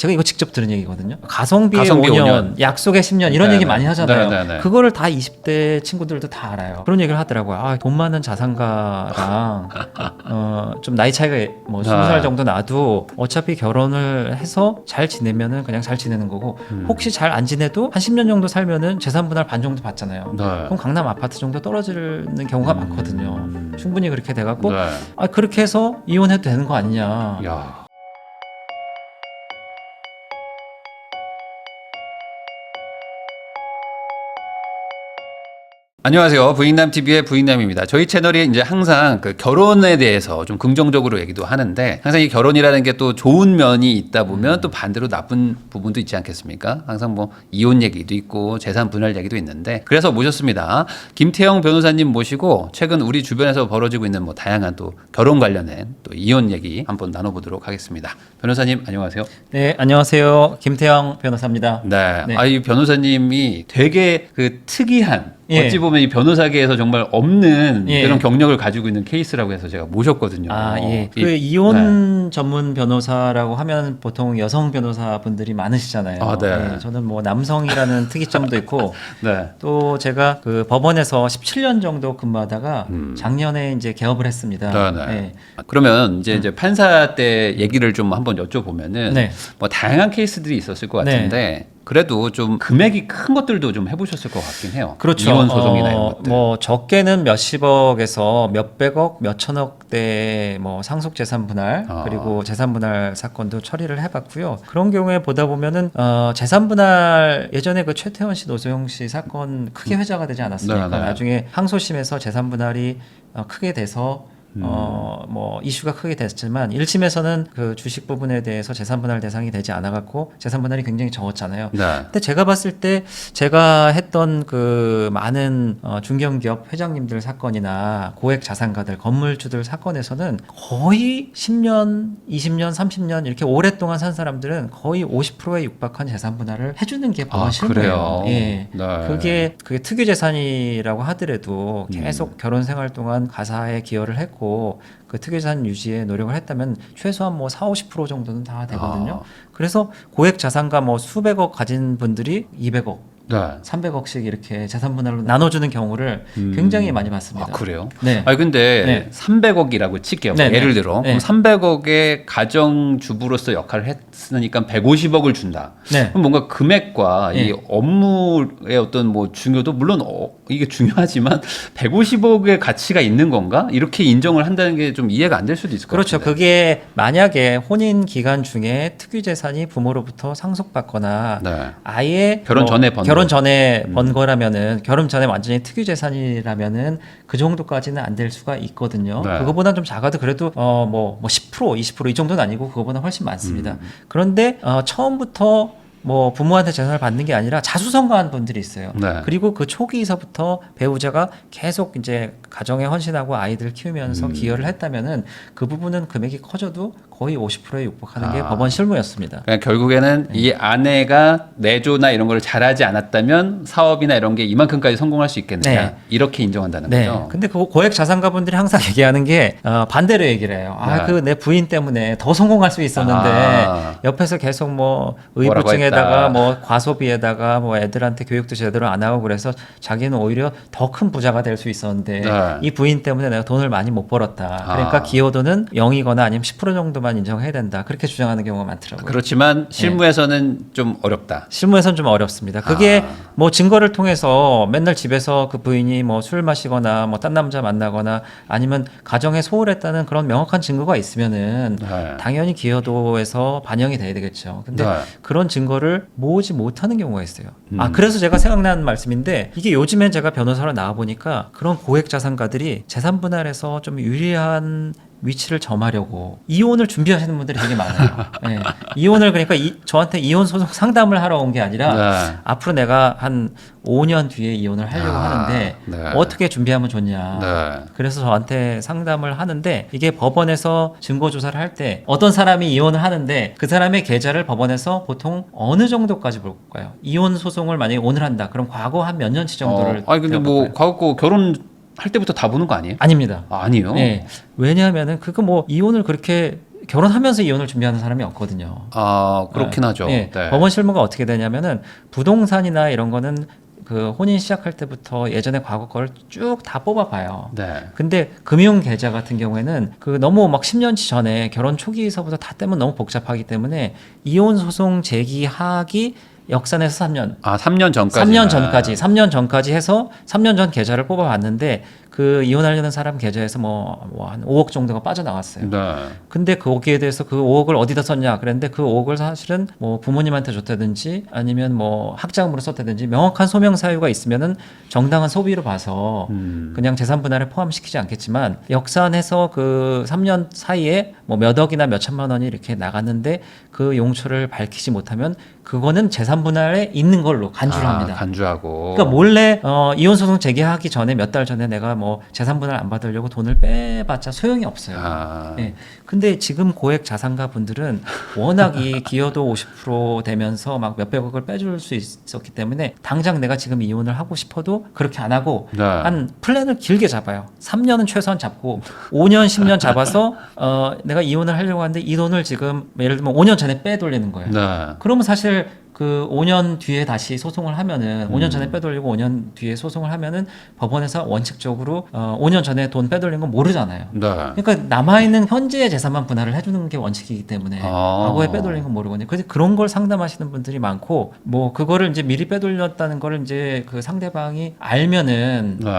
제가 이거 직접 들은 얘기거든요. 가성비의 가성비 5년, 약속의 10년 이런 네네. 얘기 많이 하잖아요. 네네네. 그거를 다 20대 친구들도 다 알아요. 그런 얘기를 하더라고요. 아, 돈 많은 자산가랑 좀 나이 차이가 뭐 20살 정도 나도 어차피 결혼을 해서 잘 지내면은 그냥 잘 지내는 거고 혹시 잘 안 지내도 한 10년 정도 살면은 재산 분할 반 정도 받잖아요. 네. 그럼 강남 아파트 정도 떨어지는 경우가 많거든요. 충분히 그렇게 돼갖고 네. 아, 그렇게 해서 이혼해도 되는 거 아니냐. 야. 안녕하세요. 부인남TV의 부인남입니다. 저희 채널이 이제 항상 그 결혼에 대해서 좀 긍정적으로 얘기도 하는데 항상 이 결혼이라는 게 또 좋은 면이 있다 보면 또 반대로 나쁜 부분도 있지 않겠습니까? 항상 뭐 이혼 얘기도 있고 재산 분할 얘기도 있는데 그래서 모셨습니다. 김태형 변호사님 모시고 최근 우리 주변에서 벌어지고 있는 뭐 다양한 또 결혼 관련된 또 이혼 얘기 한번 나눠보도록 하겠습니다. 변호사님 안녕하세요. 네, 안녕하세요. 김태형 변호사입니다. 네. 네. 이 변호사님이 되게 그 특이한 예. 어찌 보면 이 변호사계에서 정말 없는 예. 그런 경력을 가지고 있는 케이스라고 해서 제가 모셨거든요. 아, 예. 이- 그 이혼 전문 변호사라고 하면 보통 여성 변호사분들이 많으시잖아요. 아, 네. 예, 저는 뭐 남성이라는 특이점도 있고 네. 또 제가 그 법원에서 17년 정도 근무하다가 작년에 이제 개업을 했습니다. 네, 네. 예. 그러면 이제 판사 때 얘기를 좀 한번 여쭤보면은 네. 뭐 다양한 케이스들이 있었을 것 네. 같은데 그래도 좀 금액이 큰 것들도 좀 해보셨을 것 같긴 해요. 그렇죠. 이혼 소송이나 이런 것들. 뭐 적게는 몇십억에서 몇백억, 몇천억대 뭐 상속 재산 분할 그리고 재산 분할 사건도 처리를 해봤고요. 그런 경우에 보다 보면은 재산 분할 예전에 그 최태원 씨, 노소영 씨 사건 크게 회자가 되지 않았습니까? 네, 네. 나중에 항소심에서 재산 분할이 크게 돼서 뭐 이슈가 크게 됐지만 1심에서는 그 주식 부분에 대해서 재산 분할 대상이 되지 않아 갖고 재산 분할이 굉장히 적었잖아요. 네. 근데 제가 봤을 때 제가 했던 그 많은 중견기업 회장님들 사건이나 고액 자산가들, 건물주들 사건에서는 거의 10년, 20년, 30년 이렇게 오랫동안 산 사람들은 거의 50%에 육박한 재산 분할을 해주는 게 법원 실무예요. 그래요? 예. 네. 그게 특유 재산이라고 하더라도 계속 결혼 생활 동안 가사에 기여를 했고 그 특유재산 유지에 노력을 했다면 최소한 뭐 40~50% 정도는 다 되거든요. 그래서 고액 자산가 뭐 수백억 가진 분들이 200억, 네. 300억씩 이렇게 재산 분할로 나눠주는 경우를 굉장히 많이 봤습니다. 아, 그래요? 네. 아니 근데 네. 300억이라고 칠게요. 네, 예를 네. 들어 네. 그럼 300억의 가정주부로서 역할을 했으니까 150억을 준다. 네. 그럼 뭔가 금액과 네. 이 업무의 어떤 뭐 중요도 물론 이게 중요하지만 150억의 가치가 있는 건가? 이렇게 인정을 한다는 게 좀 이해가 안 될 수도 있을 것 그렇죠. 같아요. 그게 만약에 혼인 기간 중에 특유 재산이 부모로부터 상속받거나 네. 아예 결혼 전에 번 결혼 거. 전에 번 거라면은 결혼 전에 완전히 특유 재산이라면은 그 정도까지는 안 될 수가 있거든요. 네. 그거보다 좀 작아도 그래도 뭐 10%, 20% 이 정도는 아니고 그거보다 훨씬 많습니다. 그런데 처음부터 뭐 부모한테 재산을 받는 게 아니라 자수성가한 분들이 있어요. 네. 그리고 그 초기에서부터 배우자가 계속 이제 가정에 헌신하고 아이들 키우면서 기여를 했다면은 그 부분은 금액이 커져도 거의 50%에 육박하는 게 법원 실무였습니다. 그러니까 결국에는 이 아내가 내조나 이런 걸 잘하지 않았다면 사업이나 이런 게 이만큼까지 성공할 수 있겠느냐 네. 이렇게 인정한다는 네. 거죠. 근데 그 고액 자산가분들이 항상 얘기하는 게 반대로 얘기를 해요. 네. 그 내 부인 때문에 더 성공할 수 있었는데 옆에서 계속 뭐 의부증에다가 뭐 과소비에다가 뭐 애들한테 교육도 제대로 안 하고 그래서 자기는 오히려 더 큰 부자가 될 수 있었는데 네. 이 부인 때문에 내가 돈을 많이 못 벌었다. 그러니까 기여도는 0이거나 아니면 10% 정도만 인정해야 된다. 그렇게 주장하는 경우가 많더라고요. 그렇지만 실무에서는 좀 어렵다. 실무에서는 좀 어렵습니다. 그게 뭐 증거를 통해서 맨날 집에서 그 부인이 뭐 술 마시거나 뭐 딴 남자 만나거나 아니면 가정에 소홀했다는 그런 명확한 증거가 있으면은 네. 당연히 기여도에서 반영이 돼야 되겠죠. 근데 네. 그런 증거를 모으지 못하는 경우가 있어요. 그래서 제가 생각난 말씀인데 이게 요즘엔 제가 변호사로 나와 보니까 그런 고액 자산가들이 재산 분할에서 좀 유리한 위치를 점하려고 이혼을 준비하시는 분들이 되게 많아요. 네. 이혼을 그러니까 저한테 이혼 소송 상담을 하러 온 게 아니라 네. 앞으로 내가 한 5년 뒤에 이혼을 하려고 하는데 네. 어떻게 준비하면 좋냐. 네. 그래서 저한테 상담을 하는데 이게 법원에서 증거 조사를 할 때 어떤 사람이 이혼을 하는데 그 사람의 계좌를 법원에서 보통 어느 정도까지 볼까요? 이혼 소송을 만약에 오늘 한다. 그럼 과거 한 몇 년치 정도를 아니 근데 뭐 과거 결혼 할 때부터 다 보는 거 아니에요? 아닙니다. 아니요. 네. 왜냐하면은 그거 뭐 이혼을 그렇게 결혼하면서 이혼을 준비하는 사람이 없거든요. 아, 그렇긴 하죠. 예, 네. 법원 실무가 어떻게 되냐면은 부동산이나 이런 거는 그 혼인 시작할 때부터 예전에 과거 걸 쭉 다 뽑아봐요. 네. 근데 금융 계좌 같은 경우에는 그 너무 막 10년치 전에 결혼 초기서부터 다 떼면 너무 복잡하기 때문에 이혼 소송 제기하기 역산해서 3년. 아, 3년 전까지. 3년 전까지 해서 3년 전 계좌를 뽑아봤는데 그 이혼하려는 사람 계좌에서 뭐 한 5억 정도가 빠져나왔어요. 네. 근데 거기에 대해서 그 5억을 어디다 썼냐 그랬는데 그 5억을 사실은 뭐 부모님한테 줬다든지 아니면 뭐 학자금으로 썼다든지 명확한 소명 사유가 있으면은 정당한 소비로 봐서 그냥 재산 분할에 포함시키지 않겠지만 역산해서 그 3년 사이에 뭐 몇 억이나 몇 천만 원이 이렇게 나갔는데 그 용처를 밝히지 못하면 그거는 재산 분할에 있는 걸로 간주를 합니다. 간주하고. 그러니까 몰래 이혼 소송 제기하기 전에 몇 달 전에 내가 뭐 재산 분할 안 받으려고 돈을 빼봤자 소용이 없어요. 아. 예. 근데 지금 고액 자산가 분들은 워낙 이 기여도 50% 되면서 막 몇백억을 빼줄 수 있었기 때문에 당장 내가 지금 이혼을 하고 싶어도 그렇게 안 하고 네. 한 플랜을 길게 잡아요. 3년은 최소한 잡고 5년, 10년 잡아서 내가 이혼을 하려고 하는데 이 돈을 지금 예를 들면 5년 전에 빼돌리는 거예요. 네. 그러면 사실 그 5년 뒤에 다시 소송을 하면은 5년 전에 빼돌리고 5년 뒤에 소송을 하면은 법원에서 원칙적으로 5년 전에 돈 빼돌린 건 모르잖아요. 네. 그러니까 남아있는 현재의 재산만 분할을 해주는 게 원칙이기 때문에 과거에 빼돌린 건 모르거든요. 그래서 그런 걸 상담하시는 분들이 많고 뭐 그거를 이제 미리 빼돌렸다는 거를 이제 그 상대방이 알면은 네.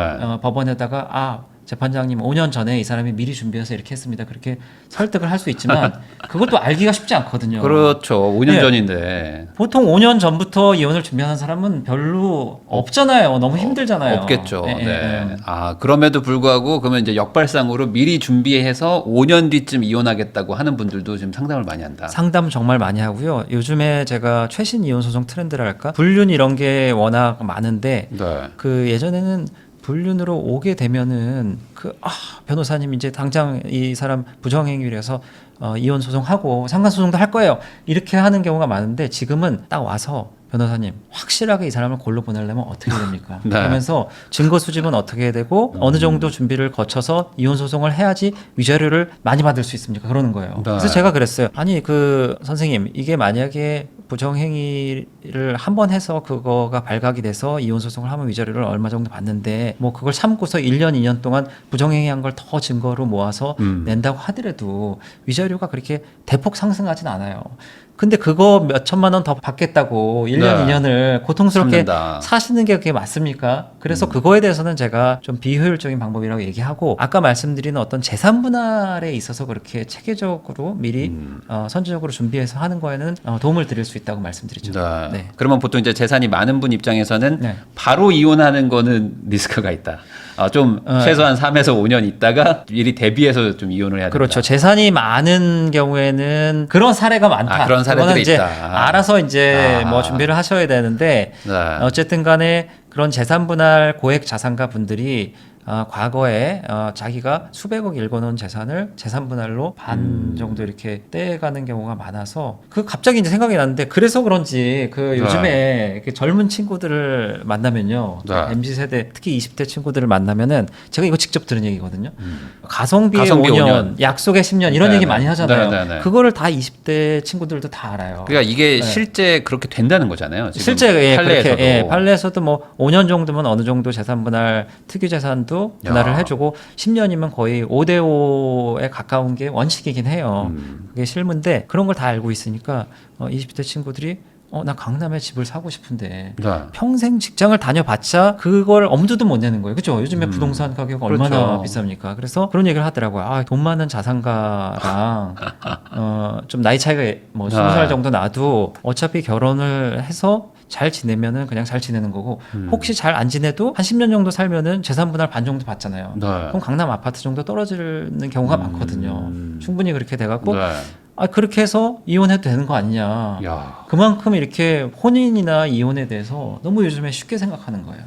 법원에다가 재판장님 5년 전에 이 사람이 미리 준비해서 이렇게 했습니다. 그렇게 설득을 할 수 있지만 그것도 알기가 쉽지 않거든요. 그렇죠. 5년 네. 전인데. 보통 5년 전부터 이혼을 준비하는 사람은 별로 없잖아요. 너무 힘들잖아요. 없겠죠. 예, 네. 예, 예. 아, 그럼에도 불구하고 그러면 이제 역발상으로 미리 준비해서 5년 뒤쯤 이혼하겠다고 하는 분들도 지금 상담을 많이 한다. 상담 정말 많이 하고요. 요즘에 제가 최신 이혼 소송 트렌드랄까? 불륜 이런 게 워낙 많은데 네. 그 예전에는 불륜으로 오게 되면은 변호사님 이제 당장 이 사람 부정행위를 해서 이혼 소송하고 상간 소송도 할 거예요. 이렇게 하는 경우가 많은데 지금은 딱 와서 변호사님 확실하게 이 사람을 골로 보내려면 어떻게 됩니까? 네. 그러면서 증거 수집은 어떻게 되고 어느 정도 준비를 거쳐서 이혼 소송을 해야지 위자료를 많이 받을 수 있습니까? 그러는 거예요. 네. 그래서 제가 그랬어요. 아니 그 선생님 이게 만약에 부정행위를 한 번 해서 그거가 발각이 돼서 이혼 소송을 하면 위자료를 얼마 정도 받는데 뭐 그걸 참고서 1년 2년 동안 부정행위한 걸 더 증거로 모아서 낸다고 하더라도 위자료가 그렇게 대폭 상승하진 않아요. 근데 그거 몇 천만 원 더 받겠다고 1년, 네. 2년을 고통스럽게 참는다. 사시는 게 그게 맞습니까? 그래서 그거에 대해서는 제가 좀 비효율적인 방법이라고 얘기하고 아까 말씀드리는 어떤 재산 분할에 있어서 그렇게 체계적으로 미리 선제적으로 준비해서 하는 거에는 도움을 드릴 수 있다고 말씀드리죠. 네. 네. 그러면 보통 이제 재산이 많은 분 입장에서는 네. 바로 이혼하는 거는 리스크가 있다. 좀 최소한 3에서 5년 있다가 미리 대비해서 좀 이혼을 해야 된다. 그렇죠. 재산이 많은 경우에는 그런 사례가 많다. 그런 사례들이 그거는 이제 있다. 알아서 이제 아. 뭐 준비를 하셔야 되는데 네. 어쨌든 간에 그런 재산 분할 고액 자산가 분들이 과거에 자기가 수백억 일궈놓은 재산을 재산 분할로 반 정도 이렇게 떼가는 경우가 많아서 그 갑자기 이제 생각이 났는데 그래서 그런지 그 요즘에 그 젊은 친구들을 만나면요 네. MZ 세대 특히 20대 친구들을 만나면은 제가 이거 직접 들은 얘기거든요. 가성비의 가성비 5년, 5년. 약속의 10년 이런 네, 얘기 네. 많이 하잖아요. 네, 네, 네. 그거를 다 20대 친구들도 다 알아요. 그러니까 이게 네. 실제 그렇게 된다는 거잖아요. 지금 실제 판례에서도. 그렇게 판례에서도 뭐 5년 정도면 어느 정도 재산 분할 특유 재산도 분할을 야. 해주고 10년이면 거의 5대5에 가까운 게 원칙이긴 해요. 그게 실무인데 그런 걸 다 알고 있으니까 20대 친구들이 나 강남에 집을 사고 싶은데 네. 평생 직장을 다녀봤자 그걸 엄두도 못 내는 거예요. 그렇죠? 요즘에 부동산 가격 얼마나 그렇죠. 비쌉니까? 그래서 그런 얘기를 하더라고요. 돈 많은 자산가랑 좀 나이 차이가 뭐 20살 정도 나도 어차피 결혼을 해서 잘 지내면은 그냥 잘 지내는 거고 혹시 잘 안 지내도 한 10년 정도 살면은 재산 분할 반 정도 받잖아요. 네. 그럼 강남 아파트 정도 떨어지는 경우가 많거든요. 충분히 그렇게 돼갖고 네. 그렇게 해서 이혼해도 되는 거 아니냐. 야. 그만큼 이렇게 혼인이나 이혼에 대해서 너무 요즘에 쉽게 생각하는 거예요.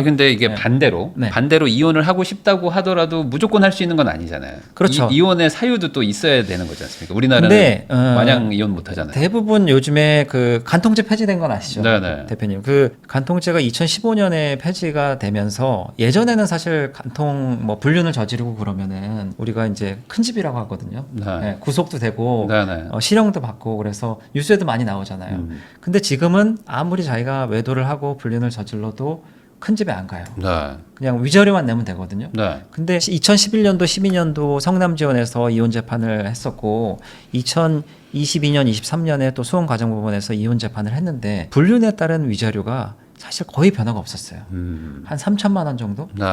근데 이게 네. 반대로 네. 이혼을 하고 싶다고 하더라도 무조건 할 수 있는 건 아니잖아요. 그렇죠. 이혼의 사유도 또 있어야 되는 거지 않습니까? 우리나라는 근데, 마냥 이혼 못 하잖아요. 대부분 요즘에 그 간통죄 폐지된 건 아시죠? 네네. 대표님. 그 간통죄가 2015년에 폐지가 되면서 예전에는 사실 간통 뭐 불륜을 저지르고 그러면은 우리가 이제 큰 집이라고 하거든요. 네. 네, 구속도 되고 네네. 실형도 받고 그래서 뉴스에도 많이 나오잖아요. 근데 지금은 아무리 자기가 외도를 하고 불륜을 저질러도 큰 집에 안 가요. 네. 그냥 위자료만 내면 되거든요. 네. 근데 2011년도 12년도 성남지원에서 이혼 재판을 했었고 2022년 23년에 또 수원가정법원에서 이혼 재판을 했는데 불륜에 따른 위자료가 사실 거의 변화가 없었어요. 한 3천만 원 정도? 네.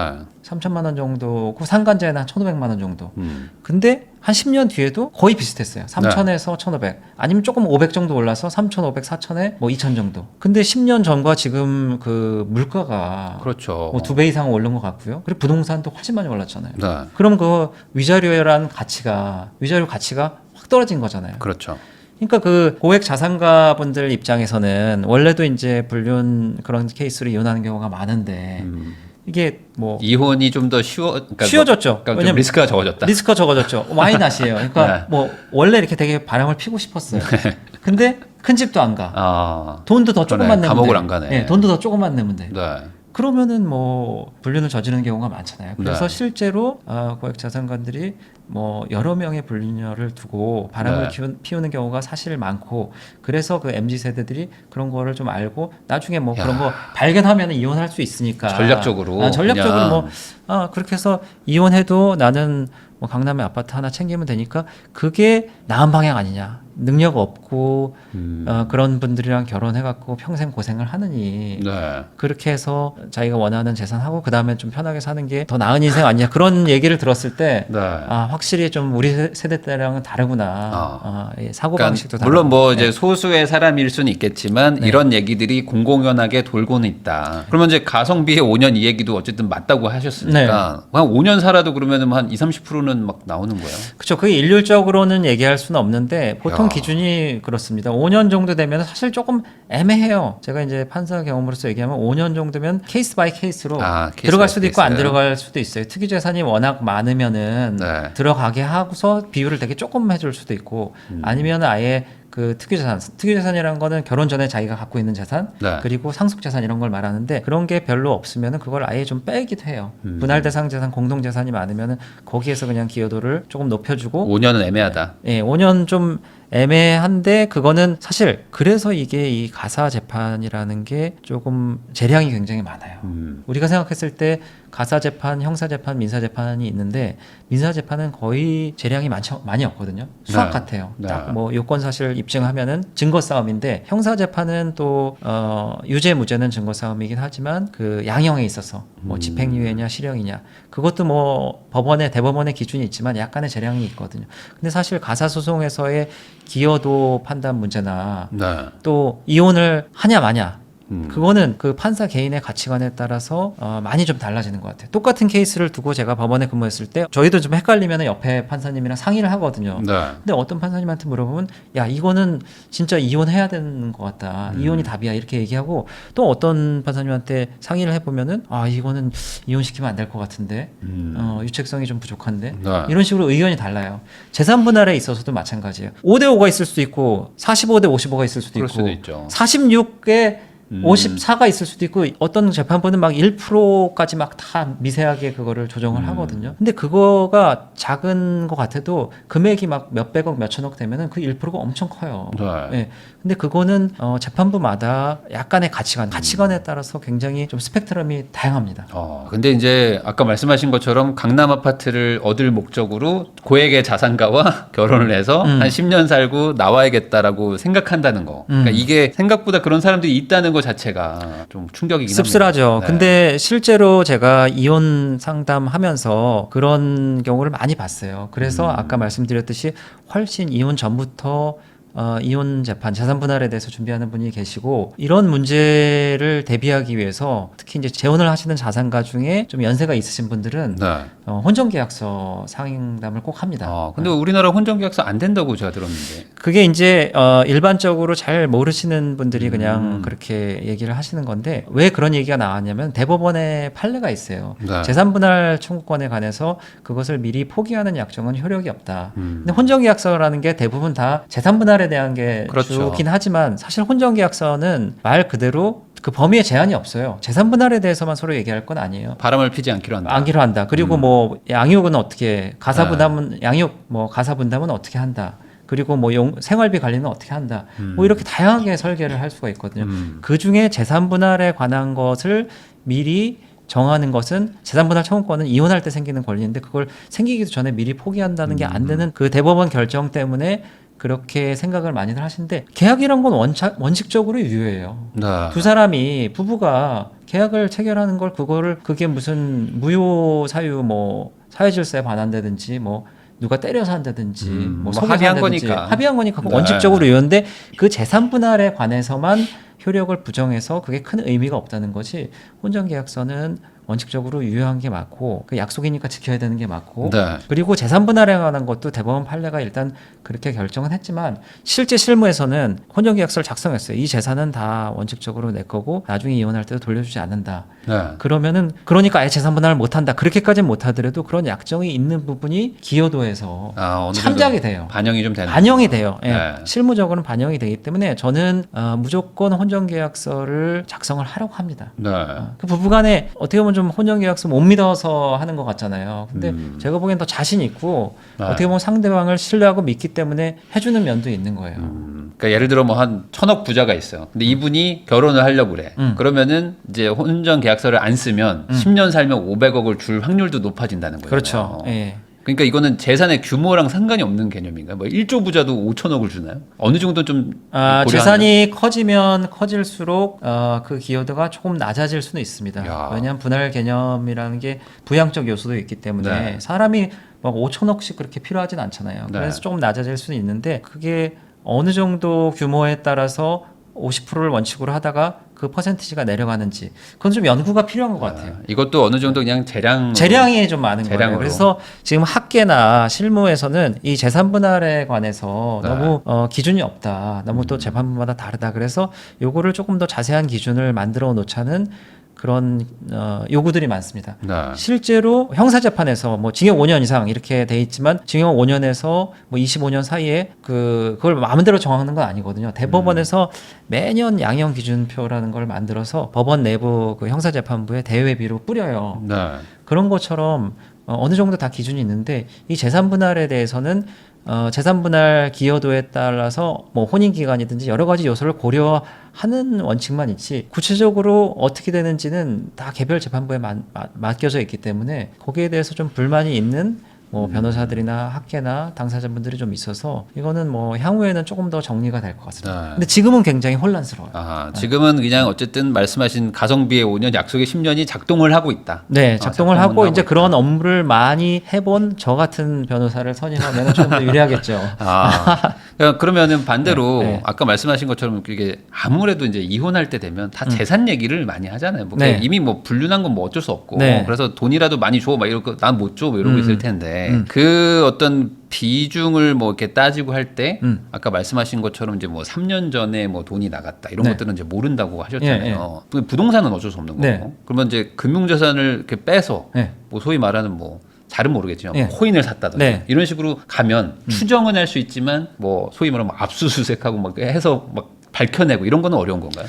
3천만 원 정도고 상간자에는 한 1,500만 원 정도. 음. 근데 한 10년 뒤에도 거의 비슷했어요. 3천에서 1,500. 아니면 조금 500 정도 올라서 3,500, 4천에 뭐 2천 정도. 근데 10년 전과 지금 그 물가가 그렇죠. 뭐 2배 이상 오른 것 같고요. 그리고 부동산도 훨씬 많이 올랐잖아요. 네. 그럼 그 위자료 가치가 확 떨어진 거잖아요. 그렇죠. 그러니까 그 고액 자산가 분들 입장에서는 원래도 이제 불륜 그런 케이스로 이혼하는 경우가 많은데 이게 뭐 이혼이 좀 더 그러니까 쉬워졌죠. 그러니까 좀 리스크가 적어졌다. 리스크가 적어졌죠. 와이낫이에요. 그러니까 네. 뭐 원래 이렇게 되게 바람을 피고 싶었어요. 근데 큰 집도 안 가. 돈도 더 그러네. 조금만 내면 감옥을 돼. 안 가네. 네, 돈도 더 조금만 내면 돼. 네. 그러면은 뭐 불륜을 저지르는 경우가 많잖아요. 그래서 네. 실제로 고액 자산가들이 뭐 여러 명의 불륜녀를 두고 바람을 네. 피우는 경우가 사실 많고 그래서 그 MZ 세대들이 그런 거를 좀 알고 나중에 뭐 야. 그런 거 발견하면 이혼할 수 있으니까 전략적으로 전략적으로 그냥. 뭐 그렇게 해서 이혼해도 나는 뭐 강남에 아파트 하나 챙기면 되니까 그게 나은 방향 아니냐. 능력 없고 그런 분들이랑 결혼해갖고 평생 고생을 하느니 네. 그렇게 해서 자기가 원하는 재산하고 그 다음에 좀 편하게 사는 게 더 나은 인생 아니냐 그런 얘기를 들었을 때 네. 확실히 좀 우리 세대 때랑은 다르구나. 사고 방식도 그러니까 물론 뭐 이제 네. 소수의 사람일 수는 있겠지만 네. 이런 얘기들이 공공연하게 돌고는 있다. 그러면 이제 가성비의 5년 이 얘기도 어쨌든 맞다고 하셨으니까 한 5년 살아도 그러면은 한 20-30%는 막 나오는 거예요. 그렇죠. 그게 일률적으로는 얘기할 수는 없는데 보통 야. 기준이 그렇습니다. 5년 정도 되면 사실 조금 애매해요. 제가 이제 판사 경험으로서 얘기하면 5년 정도면 케이스 바이 케이스로 케이스 들어갈 바이 수도 있고 안 케이스. 들어갈 수도 있어요. 특이 재산이 워낙 많으면은 네. 들어가게 하고서 비율을 되게 조금 해줄 수도 있고 아니면 아예 그 특유재산이라는 거는 결혼 전에 자기가 갖고 있는 재산 네. 그리고 상속재산 이런 걸 말하는데 그런 게 별로 없으면은 그걸 아예 좀 빼기도 해요. 분할대상재산, 공동재산이 많으면은 거기에서 그냥 기여도를 조금 높여주고 5년은 애매하다. 5년 좀 애매한데 그거는 사실 그래서 이게 이 가사 재판이라는 게 조금 재량이 굉장히 많아요. 우리가 생각했을 때 가사 재판, 형사 재판, 민사 재판이 있는데 민사 재판은 거의 재량이 많이 없거든요. 수학 네. 같아요. 네. 딱 뭐 요건 사실 입증하면은 증거 싸움인데 형사 재판은 또 유죄 무죄는 증거 싸움이긴 하지만 그 양형에 있어서 뭐 집행유예냐 실형이냐 그것도 뭐 대법원의 기준이 있지만 약간의 재량이 있거든요. 근데 사실 가사 소송에서의 기여도 판단 문제나 네. 또 이혼을 하냐 마냐 그거는 그 판사 개인의 가치관에 따라서 많이 좀 달라지는 것 같아요. 똑같은 케이스를 두고 제가 법원에 근무했을 때 저희도 좀 헷갈리면 옆에 판사님이랑 상의를 하거든요. 네. 근데 어떤 판사님한테 물어보면 야 이거는 진짜 이혼해야 되는 것 같다. 이혼이 답이야 이렇게 얘기하고 또 어떤 판사님한테 상의를 해보면은 이거는 이혼시키면 안 될 것 같은데 유책성이 좀 부족한데 네. 이런 식으로 의견이 달라요. 재산 분할에 있어서도 마찬가지예요. 5대5가 있을 수도 있고 45대 55가 있을 수도 그럴 있고 수도 있죠. 46에 54가 있을 수도 있고 어떤 재판부는 막 1%까지 막 다 미세하게 그거를 조정을 하거든요. 근데 그거가 작은 것 같아도 금액이 막 몇백억 몇천억 되면은 그 1%가 엄청 커요. 네. 예. 근데 그거는 재판부마다 약간의 가치관에 따라서 굉장히 좀 스펙트럼이 다양합니다. 근데 이제 아까 말씀하신 것처럼 강남 아파트를 얻을 목적으로 고액의 자산가와 결혼을 해서 한 10년 살고 나와야겠다라고 생각한다는 거. 그러니까 이게 생각보다 그런 사람들이 있다는 것 자체가 좀 충격이긴 씁쓸하죠. 합니다. 네. 근데 실제로 제가 이혼 상담하면서 그런 경우를 많이 봤어요. 그래서 아까 말씀드렸듯이 훨씬 이혼 전부터 이혼 재판, 재산 분할에 대해서 준비하는 분이 계시고 이런 문제를 대비하기 위해서 특히 이제 재혼을 하시는 자산가 중에 좀 연세가 있으신 분들은 네. 혼전계약서 상담을 꼭 합니다. 근데 우리나라 혼전계약서 안 된다고 제가 들었는데. 그게 이제 일반적으로 잘 모르시는 분들이 그냥 그렇게 얘기를 하시는 건데 왜 그런 얘기가 나왔냐면 대법원에 판례가 있어요. 네. 재산분할 청구권에 관해서 그것을 미리 포기하는 약정은 효력이 없다. 근데 혼전계약서라는 게 대부분 다 재산분할에 대한 게 그렇죠. 주긴 하지만 사실 혼전계약서는 말 그대로 그 범위에 제한이 없어요. 재산분할에 대해서만 서로 얘기할 건 아니에요. 바람을 피지 않기로 한다. 안기로 한다. 그리고 뭐 양육은 어떻게 가사분담은 양육 뭐 가사분담은 어떻게 한다. 그리고 뭐 생활비 관리는 어떻게 한다. 뭐 이렇게 다양하게 설계를 할 수가 있거든요. 그 중에 재산분할에 관한 것을 미리 정하는 것은 재산분할 청구권은 이혼할 때 생기는 권리인데 그걸 생기기도 전에 미리 포기한다는 게 안 되는 그 대법원 결정 때문에 그렇게 생각을 많이들 하시는데 계약이란 건 원칙적으로 유효해요. 네. 두 사람이 부부가 계약을 체결하는 걸 그게 무슨 무효 사유 뭐 사회질서에 반한다든지 뭐 누가 때려서 한다든지 뭐 속여서 합의한 한다든지 거니까. 합의한 거니까 네. 원칙적으로 유효인데 그 재산 분할에 관해서만 효력을 부정해서 그게 큰 의미가 없다는 것이 혼전계약서는 원칙적으로 유효한 게 맞고 그 약속이니까 지켜야 되는 게 맞고 네. 그리고 재산 분할에 관한 것도 대법원 판례가 일단 그렇게 결정은 했지만 실제 실무에서는 혼전계약서를 작성했어요. 이 재산은 다 원칙적으로 내 거고 나중에 이혼할 때도 돌려주지 않는다. 네. 그러면은 그러니까 아예 재산 분할을 못한다. 그렇게까지는 못하더라도 그런 약정이 있는 부분이 기여도에서 어느 정도 참작이 돼요. 반영이 좀 되는. 반영이 돼요. 예. 네. 실무적으로는 반영이 되기 때문에 저는 무조건 혼전계약서를 작성을 하라고 합니다. 네. 그 부부간에 어떻게 보면 좀 혼전계약서 못 믿어서 하는 것 같잖아요. 근데 제가 보기엔 더 자신 있고 네. 어떻게 보면 상대방을 신뢰하고 믿기 때문에 해주는 면도 있는 거예요. 그러니까 예를 들어 뭐 한 1,000억 부자가 있어요. 근데 이분이 결혼을 하려고 그래. 그러면은 이제 혼전 계약서를 안 쓰면 10년 살면 500억을 줄 확률도 높아진다는 거예요. 그렇죠. 예. 그러니까 이거는 재산의 규모랑 상관이 없는 개념인가요? 뭐 1조 부자도 5천억을 주나요? 어느 정도 좀 고려하나요? 재산이 커지면 커질수록 그 기여도가 조금 낮아질 수는 있습니다. 야. 왜냐하면 분할 개념이라는 게 부양적 요소도 있기 때문에 네. 사람이 막 5천억씩 그렇게 필요하진 않잖아요. 네. 그래서 조금 낮아질 수는 있는데 그게 어느 정도 규모에 따라서 50%를 원칙으로 하다가 그 퍼센티지가 내려가는지 그건 좀 연구가 필요한 것 같아요. 이것도 어느 정도 그냥 재량이 좀 많은 거예요. 재량으로. 그래서 지금 학계나 실무에서는 이 재산 분할에 관해서 네. 너무 기준이 없다. 너무 또 재판마다 다르다. 그래서 요거를 조금 더 자세한 기준을 만들어 놓자는 그런 요구들이 많습니다. 네. 실제로 형사재판에서 뭐 징역 5년 이상 이렇게 돼 있지만 징역 5년에서 뭐 25년 사이에 그걸 마음대로 정하는 건 아니거든요. 대법원에서 매년 양형 기준표라는 걸 만들어서 법원 내부 그 형사재판부에 대외비로 뿌려요. 네. 그런 것처럼 어느 정도 다 기준이 있는데 이 재산 분할에 대해서는 재산 분할 기여도에 따라서 뭐 혼인 기간이든지 여러 가지 요소를 고려하는 원칙만 있지 구체적으로 어떻게 되는지는 다 개별 재판부에 맡겨져 있기 때문에 거기에 대해서 좀 불만이 있는 뭐 변호사들이나 학계나 당사자분들이 좀 있어서 이거는 뭐 향후에는 조금 더 정리가 될 것 같습니다. 네. 근데 지금은 굉장히 혼란스러워요. 지금은 그냥 어쨌든 말씀하신 가성비의 5년 약속의 10년이 작동을 하고 있다. 네, 작동을 하고 이제 있다. 그런 업무를 많이 해본 저 같은 변호사를 선임하면 좀 더 유리하겠죠. 그러면은 반대로 네. 아까 말씀하신 것처럼 이게 아무래도 이제 이혼할 때 되면 다 재산 얘기를 많이 하잖아요. 뭐 네. 이미 뭐 불륜한 건 뭐 어쩔 수 없고 네. 그래서 돈이라도 많이 줘 막 이러고 난 못 줘 뭐 이러고 있을 텐데 그 어떤 비중을 뭐 이렇게 따지고 할 때 아까 말씀하신 것처럼 이제 뭐 3년 전에 뭐 돈이 나갔다 이런 네. 것들은 이제 모른다고 하셨잖아요. 부동산은 어쩔 수 없는 거고. 네. 그러면 이제 금융자산을 이렇게 빼서 네. 뭐 소위 말하는 뭐 잘은 모르겠지만 네. 뭐 코인을 샀다든지 네. 이런 식으로 가면 추정은 할 수 있지만 뭐 소위 말하면 압수수색하고 막 해서 막 밝혀내고 이런 거는 어려운 건가요?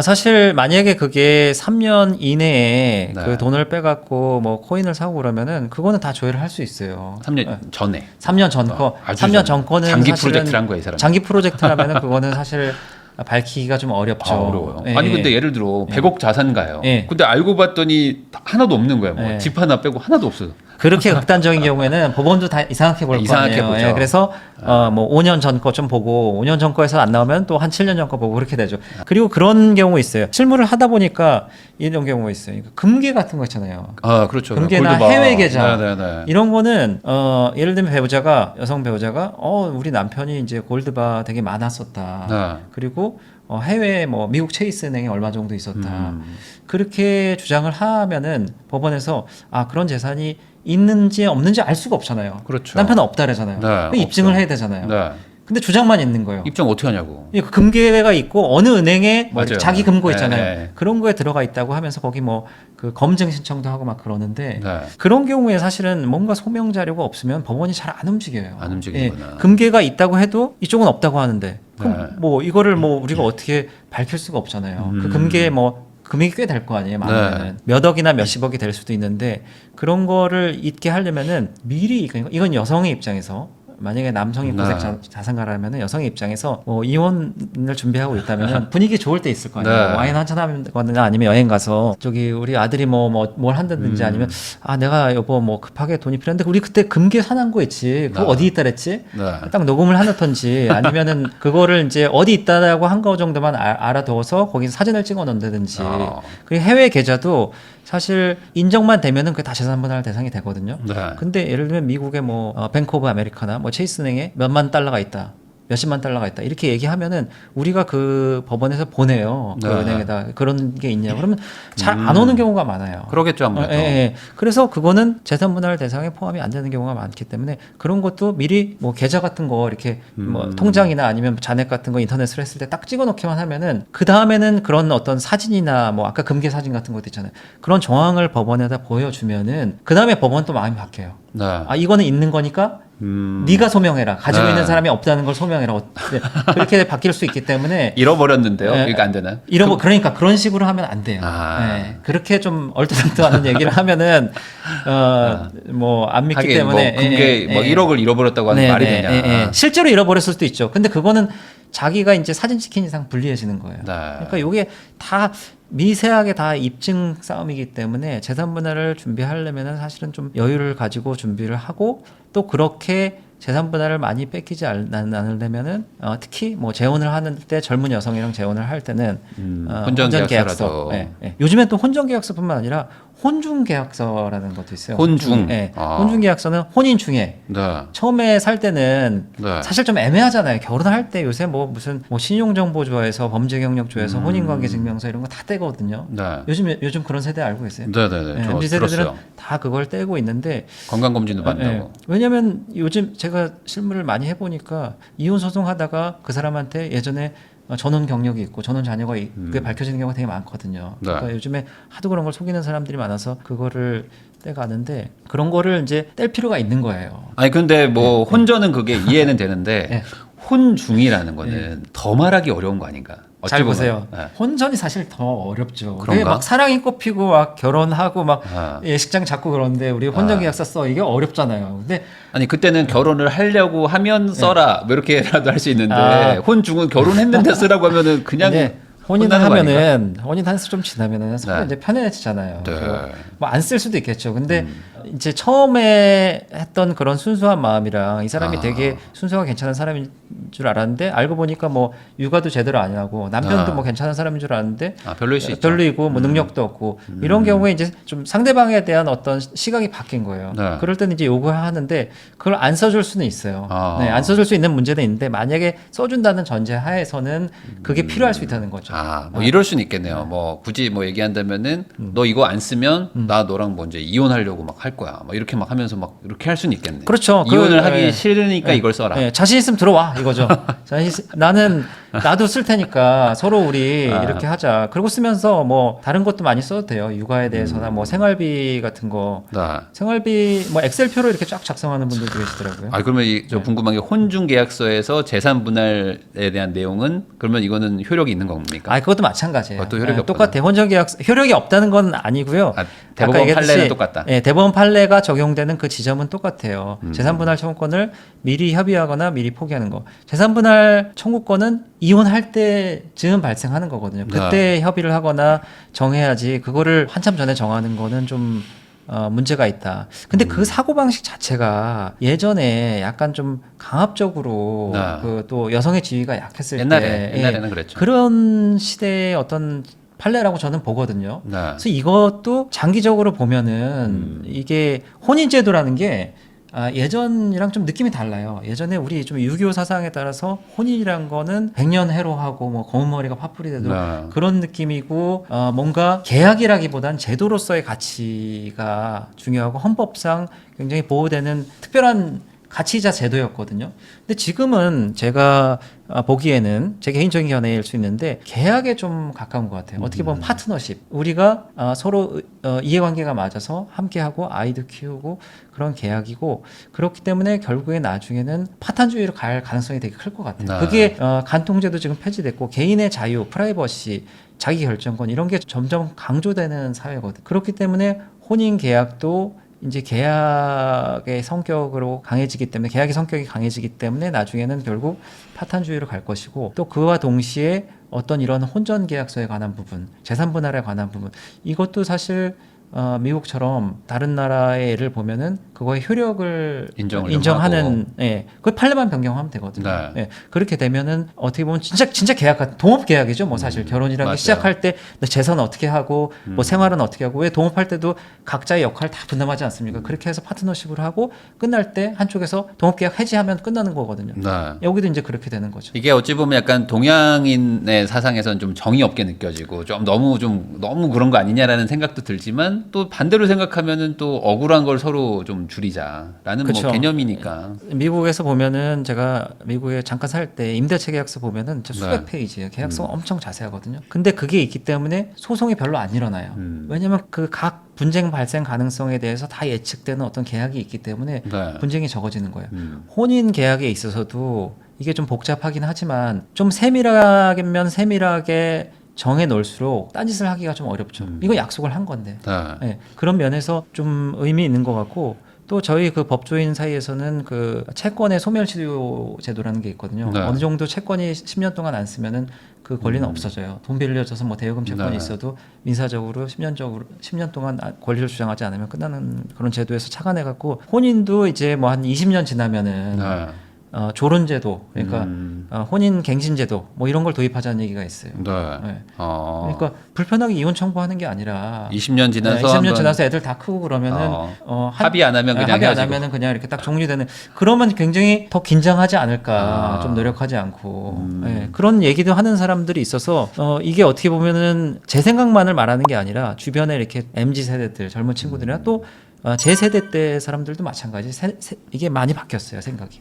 사실 만약에 그게 3년 이내에 네. 그 돈을 빼갖고 뭐 코인을 사고 그러면은 그거는 다 조회를 할 수 있어요. 3년 전에 3년 전 거, 아주 3년 전 전 거는 장기 사실은 프로젝트란 거예요, 이 사람. 장기 프로젝트라면은 그거는 사실 밝히기가 좀 어렵죠. 어려워요. 예, 아니 예. 근데 예를 들어 100억 자산가요. 예. 근데 알고 봤더니 하나도 없는 거야. 뭐 예. 집 하나 빼고 하나도 없어요. 그렇게 극단적인 경우에는 법원도 다 이상하게 볼 거 이상하게 아니에요. 보죠. 예, 그래서 뭐 5년 전 거 좀 보고 5년 전 거에서 안 나오면 또 한 7년 전 거 보고 그렇게 되죠. 그리고 그런 경우 있어요. 실무를 하다 보니까 이런 경우가 있어요. 그러니까 금계 같은 거 있잖아요. 아, 그렇죠. 금계나 골드바. 해외 계좌 네네네. 이런 거는 예를 들면 여성 배우자가 우리 남편이 이제 골드바 되게 많았었다. 네. 그리고 해외 뭐 미국 체이스은행에 얼마 정도 있었다. 음. 그렇게 주장을 하면은 법원에서 그런 재산이 있는지 없는지 알 수가 없잖아요. 그렇죠. 남편은 없다 그러잖아요. 네, 입증을 없죠. 해야 되잖아요. 네. 근데 주장만 있는 거예요. 입증 어떻게 하냐고. 그 금괴가 있고 어느 은행에 뭐 맞아요. 자기 금고 있잖아요. 네. 그런 거에 들어가 있다고 하면서 거기 뭐 그 검증 신청도 하고 막 그러는데 네. 그런 경우에 사실은 뭔가 소명 자료가 없으면 법원이 잘 안 움직여요. 안 움직이는구나. 금괴가 있다고 해도 이쪽은 없다고 하는데 그럼 네. 뭐 이거를 뭐 우리가 어떻게 밝힐 수가 없잖아요. 그 금괴 뭐 금액이 꽤 될 거 아니에요. 많으면 네. 몇 억이나 몇십억이 될 수도 있는데 그런 거를 잊게 하려면은 미리 이건 여성의 입장에서 만약에 남성이 네. 고색 자산가라면은 여성의 입장에서 뭐 이혼을 준비하고 있다면 분위기 좋을 때 있을 거 아니에요. 네. 와인 한잔 하거나 아니면 여행 가서 저기 우리 아들이 뭘 한다든지 아니면 내가 여보 뭐 급하게 돈이 필요한데 우리 그때 금괴 사놓은 거 있지. 그거 네. 어디 있다 그랬지? 네. 딱 녹음을 해놓던지 아니면은 그거를 이제 어디 있다라고 한 거 정도만 알아둬서 거기서 사진을 찍어 놓는다든지 그리고 해외 계좌도 사실 인정만 되면은 그게 다 재산분할 대상이 되거든요. 네. 근데 예를 들면 미국의 뭐 뱅크 오브 아메리카나 뭐 체이스은행에 몇만 달러가 있다. 몇십만 달러가 있다. 이렇게 얘기하면은 우리가 그 법원에서 보내요. 그 네. 은행에다 그런 게 있냐. 그러면 잘 안 오는 경우가 많아요. 그러겠죠, 아무래도. 예. 그래서 그거는 재산분할 대상에 포함이 안 되는 경우가 많기 때문에 그런 것도 미리 뭐 계좌 같은 거 이렇게 뭐 통장이나 아니면 잔액 같은 거 인터넷으로 했을 때 딱 찍어 놓기만 하면은 그 다음에는 그런 어떤 사진이나 뭐 아까 금괴 사진 같은 것도 있잖아요. 그런 정황을 법원에다 보여주면은 그 다음에 법원 또 마음이 바뀌어요. 네. 이거는 있는 거니까 네가 소명해라. 가지고 네. 있는 사람이 없다는 걸 소명해라. 그렇게 바뀔 수 있기 때문에 잃어버렸는데요. 네. 그러니까 안 되나요? 그러니까 그런 식으로 하면 안 돼요. 그렇게 좀 얼토당토하는 얘기를 하면은 뭐 안 믿기 하긴 때문에 뭐 금괴 뭐 1억을 잃어버렸다고 하는 말이 되냐. 실제로 잃어버렸을 수도 있죠. 근데 그거는 자기가 이제 사진 찍힌 이상 불리해지는 거예요. 네. 그러니까 이게 다 미세하게 다 입증 싸움이기 때문에 재산 분할을 준비하려면 사실은 좀 여유를 가지고 준비를 하고 또 그렇게 재산 분할을 많이 뺏기지 않으려면은 특히 뭐 재혼을 하는 때 젊은 여성이랑 재혼을 할 때는 혼전 계약서라도. 요즘엔 또 혼전 계약서뿐만 아니라 혼중 계약서라는 것도 있어요. 혼중. 혼중 계약서는 혼인 중에 네. 처음에 살 때는 네. 사실 좀 애매하잖아요. 결혼할 때 요새 뭐 무슨 뭐 신용정보조에서 범죄경력조에서 혼인관계증명서 이런 거 다 떼거든요. 네. 요즘 그런 세대 알고 계세요? 네네네. 저 MZ 세대들은 들었어요. 다 그걸 떼고 있는데 건강검진도 받는다고. 왜냐하면 요즘 제가 실무를 많이 해보니까 이혼 소송하다가 그 사람한테 예전에 전혼 경력이 있고 전혼 자녀가 그게 밝혀지는 경우가 되게 많거든요. 네. 그러니까 요즘에 하도 그런 걸 속이는 사람들이 많아서 그거를 떼가는데 그런 거를 이제 뗄 필요가 있는 거예요. 아니 근데 뭐 혼전은 그게 이해는 되는데 네. 혼중이라는 거는 더 말하기 어려운 거 아닌가? 잘 어찌 보면. 보세요. 네. 혼전이 사실 더 어렵죠. 그런가? 왜 막 사랑이 꽃피고 막 결혼하고 막 아. 예식장 잡고 그러는데 우리 혼전 계약서 써 이게 어렵잖아요. 근데 아니 그때는 결혼을 하려고 하면 써라 뭐 이렇게라도 할 수 있는데 혼중은 결혼했는데 쓰라고 하면은 그냥 근데 혼인을 혼나는 거 아닌가? 하면은 혼인 한수 좀 지나면은 서로 네. 이제 편해지잖아요. 네. 뭐 안 쓸 수도 있겠죠. 근데 이제 처음에 했던 그런 순수한 마음이랑 이 사람이 되게 순수하고 괜찮은 사람인 줄 알았는데 알고 보니까 뭐 육아도 제대로 안 하고 남편도 뭐 괜찮은 사람인 줄 알았는데 별로일 수 있죠. 별로이고 뭐 능력도 없고 이런 경우에 이제 좀 상대방에 대한 어떤 시각이 바뀐 거예요. 네. 그럴 때는 이제 요구하는데 그걸 안 써줄 수는 있어요. 네, 안 써줄 수 있는 문제는 있는데 만약에 써준다는 전제 하에서는 그게 필요할 수 있다는 거죠. 뭐 이럴 수는 있겠네요. 뭐 굳이 뭐 얘기한다면은 너 이거 안 쓰면 나 너랑 뭐 이제 이혼하려고 막 할 거야. 막 이렇게 막 하면서 막 이렇게 할 수는 있겠네. 그렇죠. 이혼을 하기 싫으니까 이걸 써라. 자신 있으면 들어와 이거죠. 나도 쓸 테니까 서로 우리 이렇게 하자. 그러고 쓰면서 뭐 다른 것도 많이 써도 돼요. 육아에 대해서나 뭐 생활비 같은 거. 네. 생활비 뭐 엑셀표로 이렇게 쫙 작성하는 분들도 계시더라고요. 그러면 저 궁금한 게 혼중 계약서에서 재산 분할에 대한 내용은 그러면 이거는 효력이 있는 겁니까? 그것도 마찬가지예요. 그것도 효력이 똑같아요. 혼전 계약 효력이 없다는 건 아니고요. 대법원 아까 얘기했듯이, 판례는 똑같다. 대법원 판례가 적용되는 그 지점은 똑같아요. 재산 분할 청구권을 미리 협의하거나 미리 포기하는 거. 재산 분할 청구권은 이혼할 때쯤 발생하는 거거든요. 그때 협의를 하거나 정해야지 그거를 한참 전에 정하는 거는 좀 문제가 있다. 근데 그 사고방식 자체가 예전에 약간 좀 강압적으로 네. 그 또 여성의 지위가 약했을 때 옛날에는 그랬죠. 그런 시대의 어떤 판례라고 저는 보거든요. 네. 그래서 이것도 장기적으로 보면은 이게 혼인제도라는 게 예전이랑 좀 느낌이 달라요. 예전에 우리 좀 유교 사상에 따라서 혼인이란 거는 백년해로하고 뭐 검은 머리가 파뿌리 돼도 네. 그런 느낌이고 뭔가 계약이라기보단 제도로서의 가치가 중요하고 헌법상 굉장히 보호되는 특별한 가치이자 제도였거든요. 근데 지금은 제가 보기에는 제 개인적인 견해일 수 있는데 계약에 좀 가까운 것 같아요. 어떻게 보면 파트너십. 우리가 서로 이해관계가 맞아서 함께하고 아이도 키우고 그런 계약이고 그렇기 때문에 결국에 나중에는 파탄주의로 갈 가능성이 되게 클 것 같아요. 네. 그게 간통제도 지금 폐지됐고 개인의 자유, 프라이버시, 자기 결정권 이런 게 점점 강조되는 사회거든요. 그렇기 때문에 혼인 계약도 이제 계약의 성격으로 강해지기 때문에 계약의 성격이 강해지기 때문에 나중에는 결국 파탄주의로 갈 것이고 또 그와 동시에 어떤 이런 혼전 계약서에 관한 부분, 재산 분할에 관한 부분 이것도 사실 미국처럼 다른 나라의 예를 보면은 그거의 효력을 인정을 좀 인정하는 그 판례만 변경하면 되거든요. 네. 예, 그렇게 되면은 어떻게 보면 진짜 계약 같은 동업 계약이죠. 뭐 사실 결혼이라는 맞아요. 게 시작할 때 너 재산 어떻게 하고 뭐 생활은 어떻게 하고 왜 동업할 때도 각자의 역할 다 분담하지 않습니까? 그렇게 해서 파트너십으로 하고 끝날 때 한쪽에서 동업 계약 해지하면 끝나는 거거든요. 네. 여기도 이제 그렇게 되는 거죠. 이게 어찌 보면 약간 동양인의 사상에서는 좀 정이 없게 느껴지고 좀 너무 그런 거 아니냐라는 생각도 들지만 또 반대로 생각하면은 또 억울한 걸 서로 좀 줄이자라는 그쵸. 뭐 개념이니까. 미국에서 보면은 제가 미국에 잠깐 살 때 임대차 계약서 보면은 진짜 수백 페이지예요. 계약서가 엄청 자세하거든요. 근데 그게 있기 때문에 소송이 별로 안 일어나요. 왜냐면 그 각 분쟁 발생 가능성에 대해서 다 예측되는 어떤 계약이 있기 때문에 네. 분쟁이 적어지는 거예요. 혼인 계약에 있어서도 이게 좀 복잡하긴 하지만 좀 세밀하면 세밀하게 정해 놓을수록 딴짓을 하기가 좀 어렵죠. 이거 약속을 한 건데. 네. 네, 그런 면에서 좀 의미 있는 것 같고 또 저희 그 법조인 사이에서는 그 채권의 소멸치료 제도라는 게 있거든요. 네. 어느 정도 채권이 10년 동안 안 쓰면은 그 권리는 없어져요. 돈 빌려줘서 뭐 대여금 채권이 네. 있어도 민사적으로 10년 동안 권리를 주장하지 않으면 끝나는 그런 제도에서 착안해 갖고 혼인도 이제 뭐 한 20년 지나면은 네. 조론제도 그러니까 혼인 갱신제도 뭐 이런 걸 도입하자는 얘기가 있어요. 네. 네. 어. 그러니까 불편하게 이혼 청구하는 게 아니라 20년 지나서 20년 한번 지나서 애들 다 크고 그러면은 합의 안 하면 그냥 합의 안 헤어지고. 하면은 그냥 이렇게 딱 종료되는 그러면 굉장히 더 긴장하지 않을까 좀 노력하지 않고 예, 그런 얘기도 하는 사람들이 있어서 이게 어떻게 보면은 제 생각만을 말하는 게 아니라 주변에 이렇게 MZ 세대들 젊은 친구들이나 또 제 세대 때 사람들도 마찬가지 이게 많이 바뀌었어요 생각이.